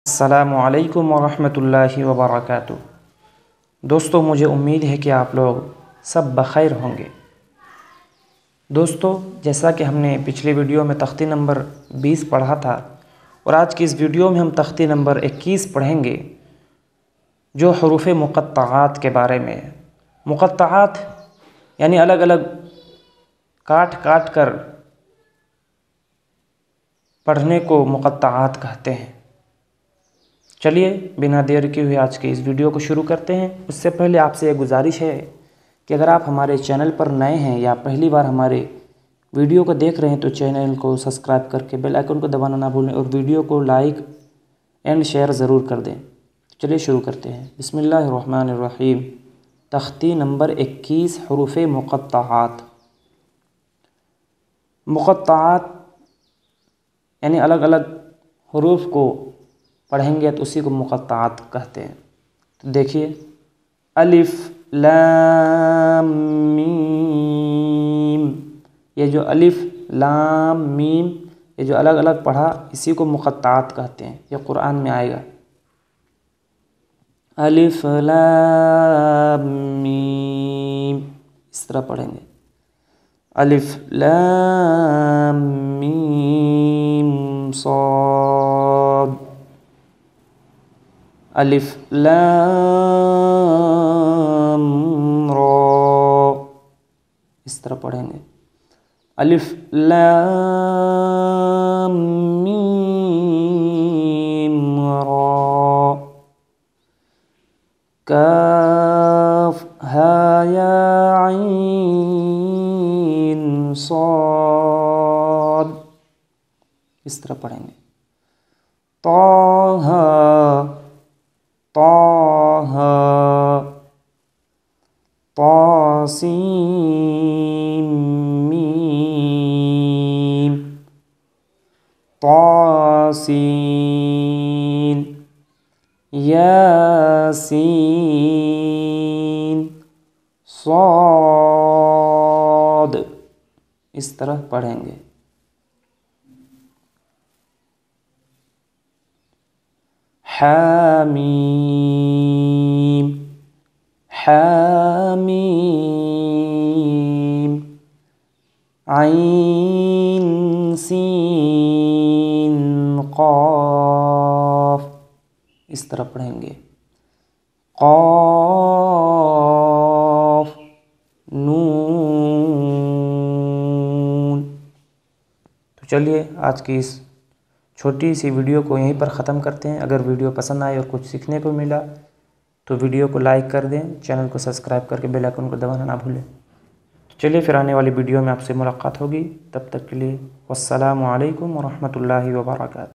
السلام علیکم ورحمۃ اللہ وبرکاتہ۔ دوستو، مجھے امید ہے کہ آپ لوگ سب بخیر ہوں گے۔ دوستو، جیسا کہ ہم نے پچھلی ویڈیو میں تختی نمبر 20 پڑھا تھا، اور آج کی اس ویڈیو میں ہم تختی نمبر 21 پڑھیں گے، جو حروف مقطعات کے بارے میں ہے۔ مقطعات یعنی الگ الگ کاٹ کاٹ کر پڑھنے کو مقطعات کہتے ہیں۔ چلیے بنا دیر کیے ہوئے آج کے اس ویڈیو کو شروع کرتے ہیں۔ اس سے پہلے آپ سے یہ گزارش ہے کہ اگر آپ ہمارے چینل پر نئے ہیں یا پہلی بار ہمارے ویڈیو کو دیکھ رہے ہیں تو چینل کو سبسکرائب کر کے بیل آئیکن کو دبانا نہ بھولیں، اور ویڈیو کو لائک اینڈ شیئر ضرور کر دیں۔ چلیے شروع کرتے ہیں۔ بسم اللہ الرحمن الرحیم۔ تختی نمبر 21، حروف مقطعات۔ مقطعات یعنی الگ الگ حروف کو پڑھیں گے تو اسی کو مقطعات کہتے ہیں۔ تو دیکھیے، الف لام میم، یہ جو الف لام میم یہ جو الگ الگ پڑھا اسی کو مقطعات کہتے ہیں۔ یہ قرآن میں آئے گا، الف لام میم، اس طرح پڑھیں گے، الف لام میم صاد، الف لام را، اس طرح پڑھیں گے، الف لام میم را، کاف ہا یا عین صاد، اس طرح پڑھیں گے، طٰ طٰ طاسین میم، طاسین، یاسین صاد، اس طرح پڑھیں گے۔ حامیم حامیم، عین سین قاف، اس طرح پڑھیں گے، قاف نون۔ تو چلیے آج کی اس چھوٹی سی ویڈیو کو یہیں پر ختم کرتے ہیں۔ اگر ویڈیو پسند آئے اور کچھ سیکھنے کو ملا تو ویڈیو کو لائک کر دیں، چینل کو سبسکرائب کر کے بیل آئیکن کو دبانا نہ بھولیں۔ چلیے پھر آنے والی ویڈیو میں آپ سے ملاقات ہوگی، تب تک کے لیے والسلام علیکم ورحمۃ اللہ وبرکاتہ۔